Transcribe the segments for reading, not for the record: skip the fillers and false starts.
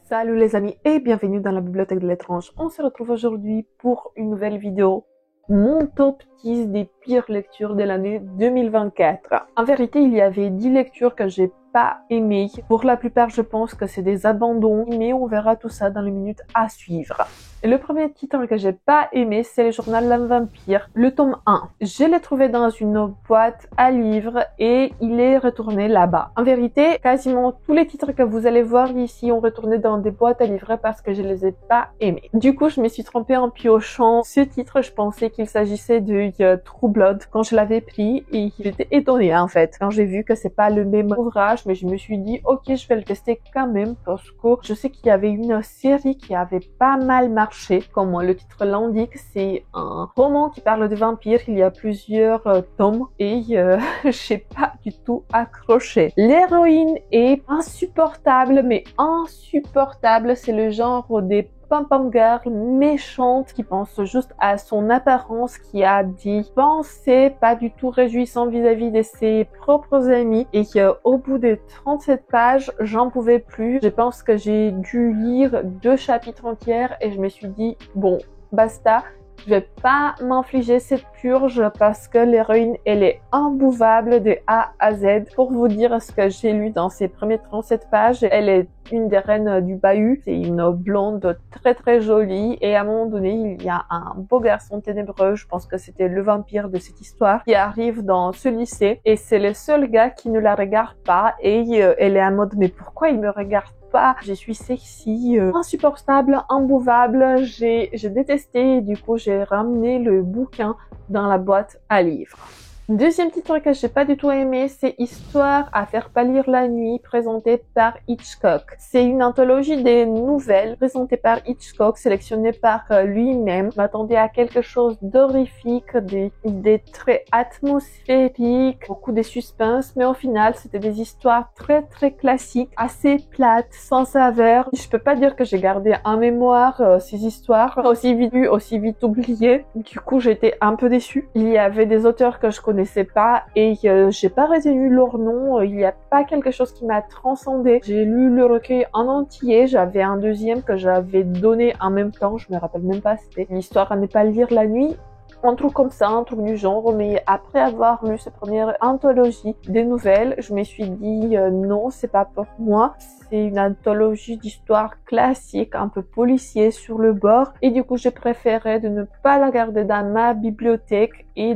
Salut les amis et bienvenue dans la bibliothèque de l'étrange. On se retrouve aujourd'hui pour une nouvelle vidéo. Mon top 10 des pires lectures de l'année 2024. En vérité, il y avait 10 lectures que j'ai pas aimées. Pour la plupart, je pense que c'est des abandons, mais on verra tout ça dans les minutes à suivre. Et le premier titre que j'ai pas aimé, c'est le journal L'âme vampire, le tome 1. Je l'ai trouvé dans une boîte à livres et il est retourné là-bas. En vérité, quasiment tous les titres que vous allez voir ici ont retourné dans des boîtes à livres parce que je les ai pas aimés. Du coup, je me suis trompée en piochant ce titre. Je pensais qu'il s'agissait de True Blood quand je l'avais pris et j'étais étonnée en fait quand j'ai vu que c'est pas le même ouvrage, mais je me suis dit ok, je vais le tester quand même parce que je sais qu'il y avait une série qui avait pas mal marché. Comme le titre l'indique, c'est un roman qui parle de vampires. Il y a plusieurs tomes et j'ai pas du tout accroché. L'héroïne est insupportable, mais insupportable. C'est le genre des pom-pom girl méchante qui pense juste à son apparence, qui a des pensées pas du tout réjouissantes vis-à-vis de ses propres amis et qu'au bout de 37 pages, j'en pouvais plus. Je pense que j'ai dû lire 2 chapitres entiers et je me suis dit bon, basta. Je vais pas m'infliger cette purge parce que l'héroïne, elle est imbuvable de A à Z. Pour vous dire ce que j'ai lu dans ces premiers 37 pages, elle est une des reines du bahut. C'est une blonde très très jolie et à un moment donné, il y a un beau garçon ténébreux, je pense que c'était le vampire de cette histoire, qui arrive dans ce lycée et c'est le seul gars qui ne la regarde pas et elle est en mode mais pourquoi il me regarde pas? Je suis sexy, insupportable, imbuvable. J'ai détesté et du coup j'ai ramené le bouquin dans la boîte à livres. Deuxième titre que j'ai pas du tout aimé, c'est Histoire à faire pâlir la nuit, présentée par Hitchcock. C'est une anthologie des nouvelles présentée par Hitchcock, sélectionnée par lui-même. Je m'attendais à quelque chose d'horrifique, des traits atmosphériques, beaucoup de suspense, mais au final, c'était des histoires très très classiques, assez plates, sans saveur. Je peux pas dire que j'ai gardé en mémoire ces histoires, aussi vite vues, aussi vite oubliées. Du coup, j'étais un peu déçue. Il y avait des auteurs que je connaissais pas et j'ai pas retenu leur nom. Il y a pas quelque chose qui m'a transcendé. J'ai lu le recueil en entier. J'avais un deuxième que j'avais donné en même temps. Je me rappelle même pas. C'était une histoire à ne pas lire la nuit. Un truc comme ça, un truc du genre. Mais après avoir lu cette première anthologie des nouvelles, je me suis dit non, c'est pas pour moi. C'est une anthologie d'histoires classiques, un peu policier sur le bord. Et du coup, j'ai préféré de ne pas la garder dans ma bibliothèque et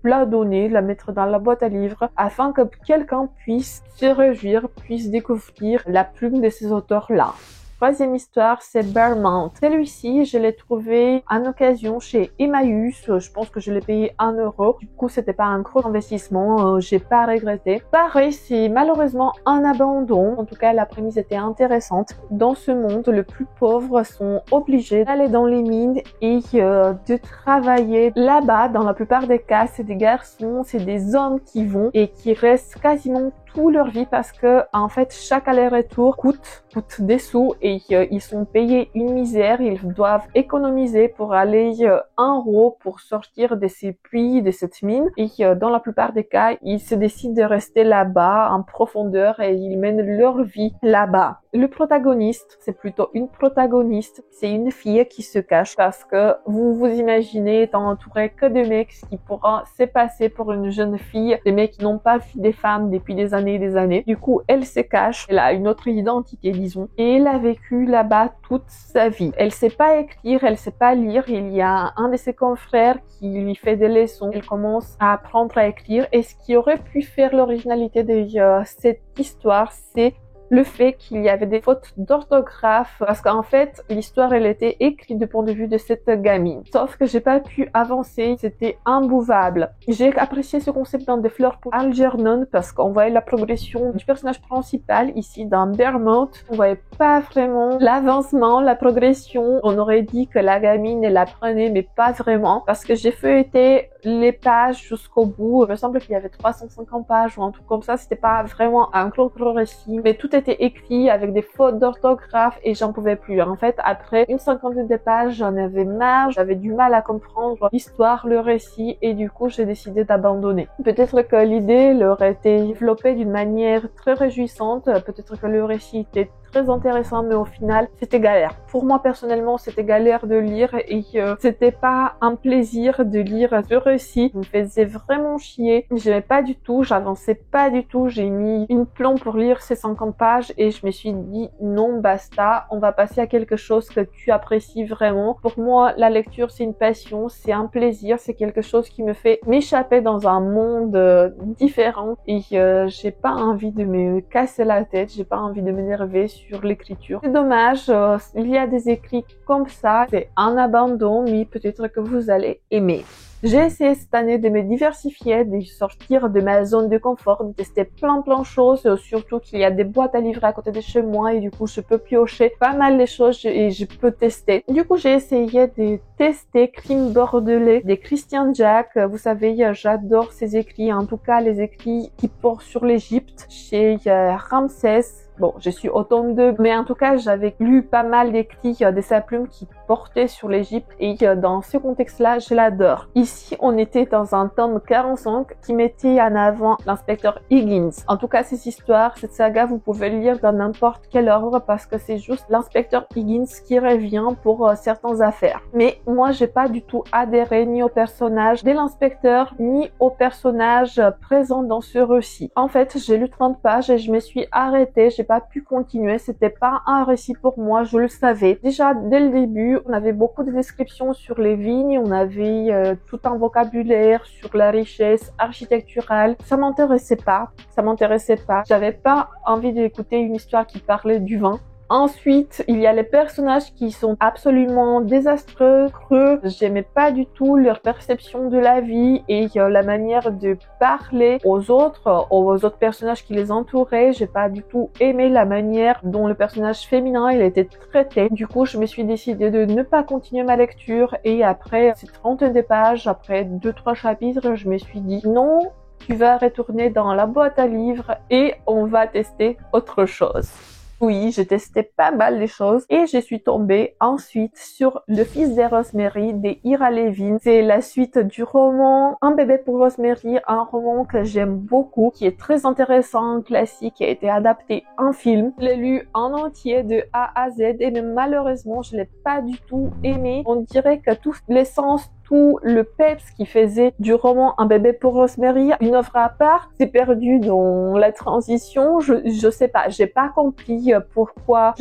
la donner, la mettre dans la boîte à livres afin que quelqu'un puisse se réjouir, puisse découvrir la plume de ces auteurs-là. Troisième histoire, c'est Bearmount. Celui-ci, je l'ai trouvé en occasion chez Emmaüs. Je pense que je l'ai payé 1 euro. Du coup, c'était pas un gros investissement. J'ai pas regretté. Pareil, c'est malheureusement un abandon. En tout cas, la prémisse était intéressante. Dans ce monde, les plus pauvres sont obligés d'aller dans les mines et de travailler là-bas. Dans la plupart des cas, c'est des garçons, c'est des hommes qui vont et qui restent quasiment toute leur vie parce que en fait chaque aller-retour coûte des sous et ils sont payés une misère. Ils doivent économiser pour aller en haut pour sortir de ces puits, de cette mine et dans la plupart des cas ils se décident de rester là-bas en profondeur et ils mènent leur vie là-bas. Le protagoniste, c'est plutôt une protagoniste, c'est une fille qui se cache parce que vous vous imaginez étant entouré que de mecs qui pourront se passer pour une jeune fille, des mecs qui n'ont pas vu des femmes depuis des années et des années. Du coup, elle se cache, elle a une autre identité, disons, et elle a vécu là-bas toute sa vie. Elle sait pas écrire, elle sait pas lire. Il y a un de ses confrères qui lui fait des leçons. Elle commence à apprendre à écrire et ce qui aurait pu faire l'originalité de cette histoire, c'est le fait qu'il y avait des fautes d'orthographe parce qu'en fait l'histoire elle était écrite du point de vue de cette gamine, sauf que j'ai pas pu avancer, c'était imbuvable. J'ai apprécié ce concept dans Des fleurs pour Algernon parce qu'on voyait la progression du personnage principal ici dans Bearmount. On voyait pas vraiment l'avancement, la progression. On aurait dit que la gamine elle apprenait mais pas vraiment parce que j'ai feuilleté les pages jusqu'au bout. Il me semble qu'il y avait 350 pages ou un truc comme ça. C'était pas vraiment un gros récit, mais tout est était écrit avec des fautes d'orthographe et j'en pouvais plus. En fait, après une cinquantaine de pages, j'en avais marre, j'avais du mal à comprendre l'histoire, le récit et du coup, j'ai décidé d'abandonner. Peut-être que l'idée leur a été développée d'une manière très réjouissante, peut-être que le récit était très intéressant, mais au final, c'était galère. Pour moi, personnellement, c'était galère de lire et c'était pas un plaisir de lire ce récit. Il me faisait vraiment chier. J'aimais pas du tout, j'avançais pas du tout. J'ai mis une plombe pour lire ces 50 pages et je me suis dit non, basta, on va passer à quelque chose que tu apprécies vraiment. Pour moi, la lecture, c'est une passion, c'est un plaisir, c'est quelque chose qui me fait m'échapper dans un monde différent et j'ai pas envie de me casser la tête, j'ai pas envie de m'énerver sur l'écriture. C'est dommage, il y a des écrits comme ça, c'est un abandon, mais peut-être que vous allez aimer. J'ai essayé cette année de me diversifier, de sortir de ma zone de confort, de tester plein de choses, surtout qu'il y a des boîtes à livrer à côté de chez moi et du coup je peux piocher pas mal les choses et je peux tester. Du coup j'ai essayé de tester Crime bordelais de Christian Jack. Vous savez, j'adore ses écrits, en tout cas les écrits qui portent sur l'Égypte chez Ramsès. Bon, je suis au tome 2, mais en tout cas, j'avais lu pas mal d'écrits de sa plume qui portaient sur l'Égypte et dans ce contexte-là, je l'adore. Ici, on était dans un tome 45 qui mettait en avant l'inspecteur Higgins. En tout cas, ces histoires, cette saga, vous pouvez le lire dans n'importe quel ordre parce que c'est juste l'inspecteur Higgins qui revient pour certaines affaires. Mais moi, j'ai pas du tout adhéré ni au personnage de l'inspecteur, ni au personnage présent dans ce récit. En fait, j'ai lu 30 pages et je me suis arrêtée. J'ai pas pu continuer, c'était pas un récit pour moi, je le savais. Déjà, dès le début, on avait beaucoup de descriptions sur les vignes, on avait tout un vocabulaire sur la richesse architecturale. Ça m'intéressait pas. J'avais pas envie d'écouter une histoire qui parlait du vin. Ensuite, il y a les personnages qui sont absolument désastreux, creux. J'aimais pas du tout leur perception de la vie et la manière de parler aux autres personnages qui les entouraient. J'ai pas du tout aimé la manière dont le personnage féminin il était traité. Du coup, je me suis décidée de ne pas continuer ma lecture et après ces 30 de pages, après 2-3 chapitres, je me suis dit non, tu vas retourner dans la boîte à livres et on va tester autre chose. Oui, j'ai testé pas mal de choses et je suis tombée ensuite sur Le fils de Rosemary de Ira Levin. C'est la suite du roman Un bébé pour Rosemary, un roman que j'aime beaucoup, qui est très intéressant, classique, qui a été adapté en film. Je l'ai lu en entier de A à Z et même malheureusement, je l'ai pas du tout aimé. On dirait que tout l'essence, tout le peps qui faisait du roman Un bébé pour Rosemary, une œuvre à part, s'est perdu dans la transition. Je sais pas, j'ai pas compris pourquoi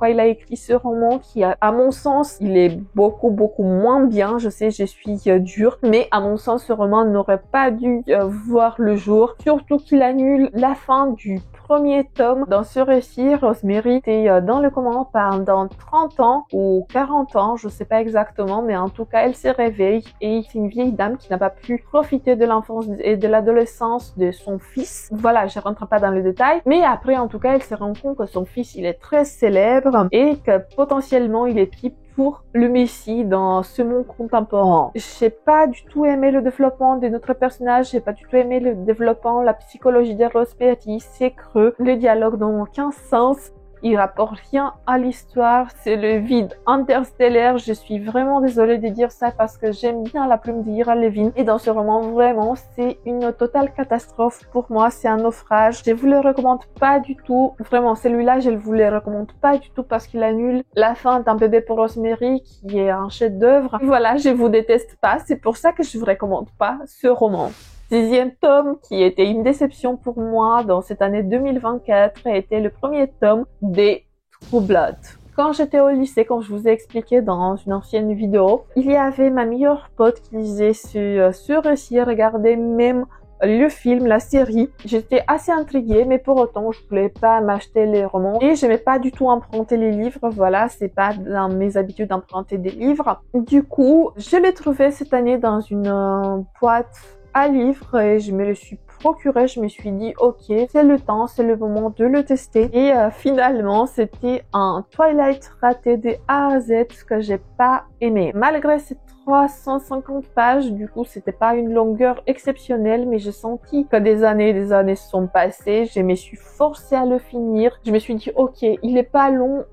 il a écrit ce roman qui, à mon sens, il est beaucoup moins bien. Je sais, je suis dure, mais à mon sens, ce roman n'aurait pas dû voir le jour. Surtout qu'il annule la fin du premier tome. Dans ce récit, Rosemary était dans le coma pendant 30 ans ou 40 ans, je sais pas exactement, mais en tout cas, elle se réveille et c'est une vieille dame qui n'a pas pu profiter de l'enfance et de l'adolescence de son fils. Voilà, je rentre pas dans le détail, mais après, en tout cas, elle se rend compte que son fils, il est très célèbre et que potentiellement, il est pris pour le Messie dans ce monde contemporain. J'ai pas du tout aimé le développement de notre personnage, j'ai pas du tout aimé le développement, la psychologie de Rosemary, c'est creux, le dialogue n'a aucun sens. Il rapporte rien à l'histoire, c'est le vide interstellaire. Je suis vraiment désolée de dire ça parce que j'aime bien la plume d'Ira Levin. Et dans ce roman, vraiment, c'est une totale catastrophe pour moi. C'est un naufrage. Je vous le recommande pas du tout. Vraiment, celui-là, je vous le recommande pas du tout parce qu'il annule la fin d'Un bébé pour Rosemary qui est un chef-d'œuvre. Voilà, je vous déteste pas. C'est pour ça que je vous recommande pas ce roman. 6e tome, qui était une déception pour moi dans cette année 2024, a été le premier tome des True Blood. Quand j'étais au lycée, comme je vous ai expliqué dans une ancienne vidéo, il y avait ma meilleure pote qui lisait ce récit, regardait même le film, la série. J'étais assez intriguée, mais pour autant, je voulais pas m'acheter les romans et j'aimais pas du tout emprunter les livres. Voilà, c'est pas dans mes habitudes d'emprunter des livres. Du coup, je l'ai trouvé cette année dans une boîte à livres et je me le suis procuré. Je me suis dit ok, c'est le temps, c'est le moment de le tester et finalement c'était un Twilight raté de A à Z que j'ai pas aimé. Malgré cette 350 pages, du coup c'était pas une longueur exceptionnelle, mais j'ai senti que des années se sont passées. Je me suis forcée à le finir. Je me suis dit ok, il est pas long,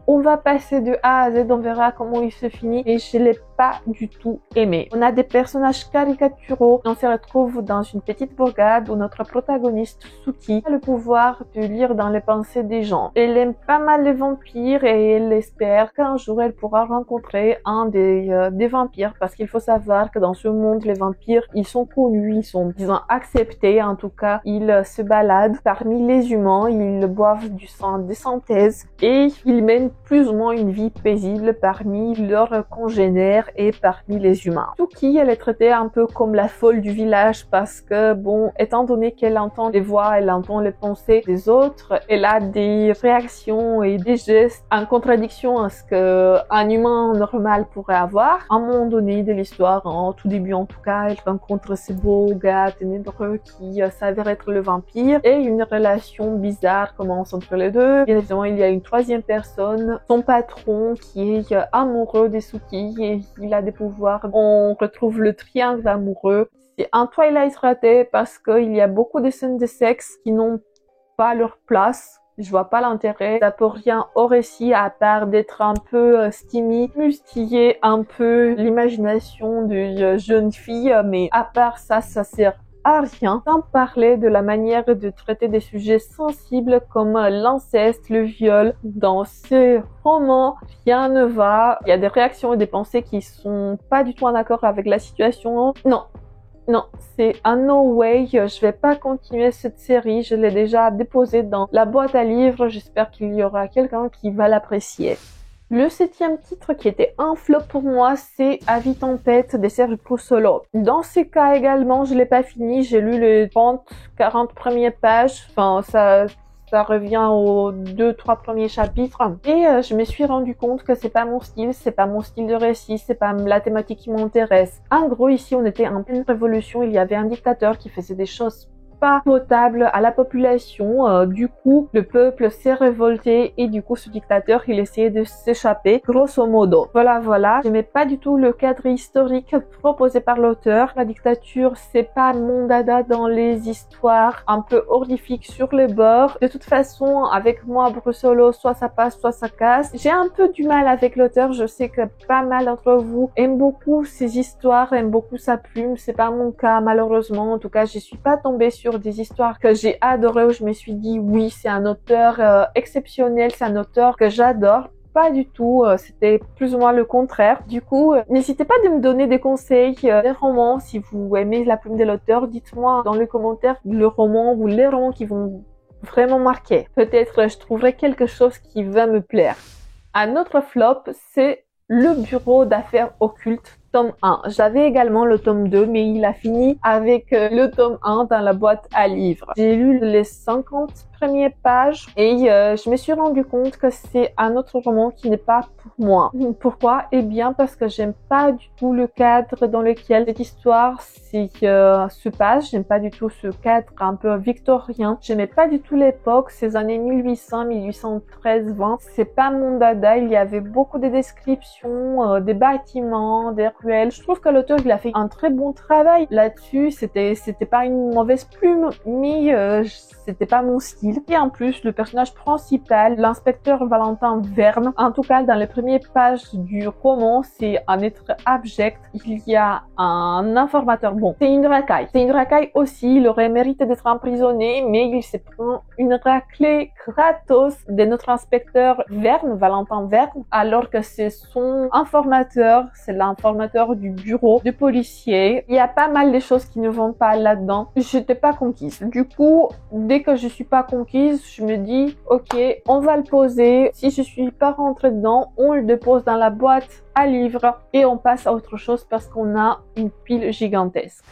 on va passer de A à Z, on verra comment il se finit, et je l'ai pas du tout aimé. On a des personnages caricaturaux, on se retrouve dans une petite bourgade où notre protagoniste Suki a le pouvoir de lire dans les pensées des gens. Elle aime pas mal les vampires et elle espère qu'un jour elle pourra rencontrer un des vampires, parce qu'il faut savoir que dans ce monde, les vampires, ils sont connus, ils sont, disons, acceptés, en tout cas, ils se baladent parmi les humains, ils boivent du sang de synthèse et ils mènent plus ou moins une vie paisible parmi leurs congénères et parmi les humains. Suki, elle est traitée un peu comme la folle du village parce que, bon, étant donné qu'elle entend les voix, elle entend les pensées des autres, elle a des réactions et des gestes en contradiction à ce qu'un humain normal pourrait avoir. À un moment donné de l'histoire, en tout début en tout cas, elle rencontre ce beau gars ténébreux qui s'avère être le vampire et une relation bizarre commence entre les deux. Bien évidemment, il y a une troisième personne, son patron, qui est amoureux de Suki et il a des pouvoirs. On retrouve le triangle amoureux. C'est un Twilight raté parce qu'il y a beaucoup de scènes de sexe qui n'ont pas leur place. Je vois pas l'intérêt. Ça peut rien au récit à part d'être un peu steamy, mustiller un peu l'imagination d'une jeune fille, mais à part ça, ça sert à rien, sans parler de la manière de traiter des sujets sensibles comme l'inceste, le viol. Dans ces romans, rien ne va. Il y a des réactions et des pensées qui sont pas du tout en accord avec la situation. Non, c'est un no way. Je vais pas continuer cette série. Je l'ai déjà déposée dans la boîte à livres. J'espère qu'il y aura quelqu'un qui va l'apprécier. Le 7e titre qui était un flop pour moi, c'est Avis Tempête de Serge Proussolo. Dans ces cas également, je l'ai pas fini. J'ai lu les 30-40 premières pages. Enfin, ça revient aux 2-3 premiers chapitres. Et je me suis rendu compte que c'est pas mon style de récit, c'est pas la thématique qui m'intéresse. En gros, ici, on était en pleine révolution. Il y avait un dictateur qui faisait des choses pas potable à la population. Du coup, le peuple s'est révolté et du coup, ce dictateur, il essayait de s'échapper, grosso modo. Voilà. J'aimais pas du tout le cadre historique proposé par l'auteur. La dictature, c'est pas mon dada dans les histoires un peu horrifiques sur les bords. De toute façon, avec moi, Brussolo, soit ça passe, soit ça casse. J'ai un peu du mal avec l'auteur. Je sais que pas mal d'entre vous aiment beaucoup ses histoires, aiment beaucoup sa plume. C'est pas mon cas, malheureusement. En tout cas, je suis pas tombée sur des histoires que j'ai adorées où je me suis dit oui, c'est un auteur exceptionnel, c'est un auteur que j'adore. Pas du tout, c'était plus ou moins le contraire. Du coup, n'hésitez pas de me donner des conseils, des romans, si vous aimez la plume de l'auteur, dites-moi dans les commentaires le roman ou les romans qui vont vraiment marquer. Peut-être je trouverai quelque chose qui va me plaire. Un autre flop, c'est Le Bureau d'affaires occultes, tome 1. J'avais également le tome 2, mais il a fini avec le tome 1 dans la boîte à livres. J'ai lu les 50 premières pages et je me suis rendu compte que c'est un autre roman qui n'est pas pour moi. Pourquoi? Eh bien parce que j'aime pas du tout le cadre dans lequel cette histoire se passe. J'aime pas du tout ce cadre un peu victorien. J'aimais pas du tout l'époque, ces années 1800, 1813, 20. C'est pas mon dada. Il y avait beaucoup de descriptions, des bâtiments, des ruelles. Je trouve que l'auteur, il a fait un très bon travail là-dessus. C'était pas une mauvaise plume, mais c'était pas mon style. Et en plus, le personnage principal, l'inspecteur Valentin Verne, en tout cas dans les premières pages du roman, c'est un être abject. Il y a un informateur. Bon, c'est une racaille. C'est une racaille aussi. Il aurait mérité d'être emprisonné, mais il se prend une raclée gratos de notre inspecteur Verne, Valentin Verne, alors que c'est son informateur, c'est l'informateur du bureau de policier. Il y a pas mal de choses qui ne vont pas là-dedans. J'étais pas conquise. Du coup, dès que je suis pas conquise, je me dis, ok, on va le poser. Si je suis pas rentrée dedans, on le dépose dans la boîte à livres et on passe à autre chose parce qu'on a une pile gigantesque.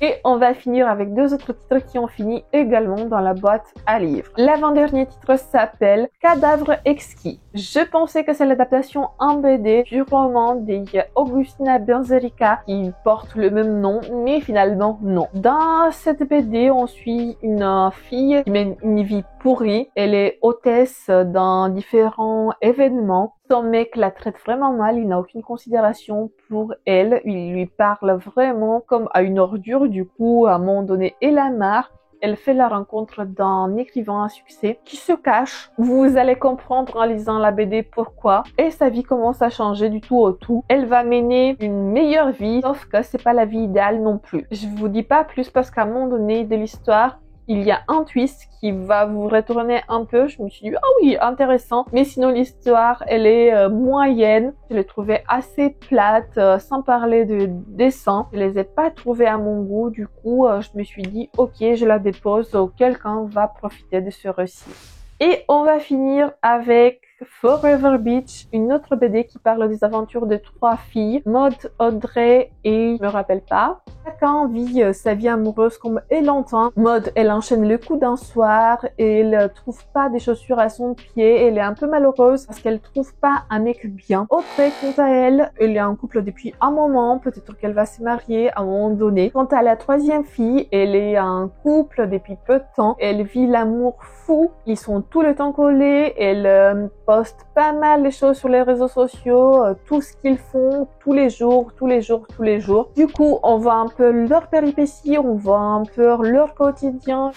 Et on va finir avec deux autres titres qui ont fini également dans la boîte à livres. L'avant-dernier titre s'appelle Cadavre exquis. Je pensais que c'est l'adaptation en BD du roman d'Augustina Benzerica qui porte le même nom, mais finalement non. Dans cette BD, on suit une fille qui mène une vie pourrie. Elle est hôtesse dans différents événements. Son mec la traite vraiment mal, il n'a aucune considération pour elle, il lui parle vraiment comme à une ordure. Du coup, à un moment donné, elle a marre. Elle fait la rencontre d'un écrivain à succès qui se cache. Vous allez comprendre en lisant la BD pourquoi. Et sa vie commence à changer du tout au tout. Elle va mener une meilleure vie, sauf que c'est pas la vie idéale non plus. Je vous dis pas plus parce qu'à un moment donné de l'histoire, il y a un twist qui va vous retourner un peu. Je me suis dit, ah oui, intéressant. Mais sinon, l'histoire, elle est moyenne. Je l'ai trouvée assez plate, sans parler de dessin. Je les ai pas trouvées à mon goût. Du coup, je me suis dit, ok, je la dépose. Quelqu'un va profiter de ce récit. Et on va finir avec Forever Beach, une autre BD qui parle des aventures de 3 filles, Maud, Audrey et je me rappelle pas. Chacun vit sa vie amoureuse comme elle l'entend. Maud, elle enchaîne le coup d'un soir et elle trouve pas des chaussures à son pied. Elle est un peu malheureuse parce qu'elle trouve pas un mec bien. Audrey, quant à elle, elle est en couple depuis un moment. Peut-être qu'elle va se marier à un moment donné. Quant à la troisième fille, elle est en couple depuis peu de temps. Elle vit l'amour fou. Ils sont tout le temps collés. Elle poste pas mal les choses sur les réseaux sociaux, tout ce qu'ils font tous les jours. Du coup, on voit un peu leur péripéties, on voit un peu leur quotidien.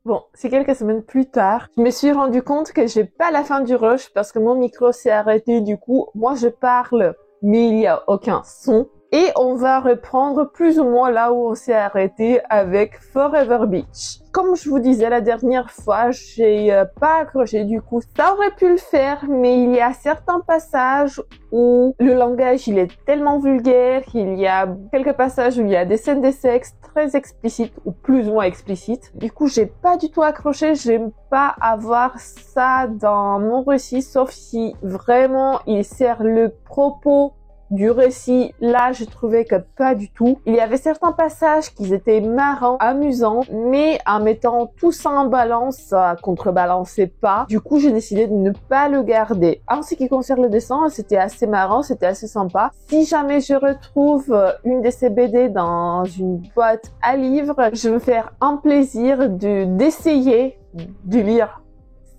Bon, c'est quelques semaines plus tard, je me suis rendu compte que j'ai pas la fin du rush parce que mon micro s'est arrêté. Du coup, moi je parle, mais il y a aucun son. Et on va reprendre plus ou moins là où on s'est arrêté avec Forever Beach. Comme je vous disais la dernière fois, j'ai pas accroché du coup. Ça aurait pu le faire, mais il y a certains passages où le langage il est tellement vulgaire, il y a quelques passages où il y a des scènes de sexe très explicites ou plus ou moins explicites. Du coup, j'ai pas du tout accroché, j'aime pas avoir ça dans mon récit, sauf si vraiment il sert le propos du récit. Là, j'ai trouvé que pas du tout. Il y avait certains passages qui étaient marrants, amusants, mais en mettant tout ça en balance, ça contrebalançait pas. Du coup, j'ai décidé de ne pas le garder. En ce qui concerne le dessin, c'était assez marrant, c'était assez sympa. Si jamais je retrouve une de ces BD dans une boîte à livres, je vais me faire un plaisir d'essayer de lire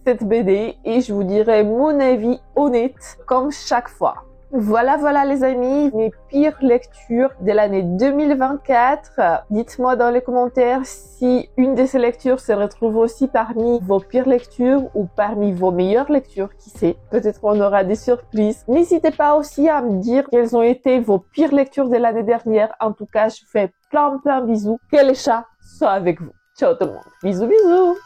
cette BD et je vous dirai mon avis honnête comme chaque fois. Voilà les amis, mes pires lectures de l'année 2024. Dites-moi dans les commentaires si une de ces lectures se retrouve aussi parmi vos pires lectures ou parmi vos meilleures lectures, qui sait. Peut-être on aura des surprises. N'hésitez pas aussi à me dire quelles ont été vos pires lectures de l'année dernière. En tout cas, je vous fais plein bisous. Que les chats soient avec vous. Ciao tout le monde. Bisous.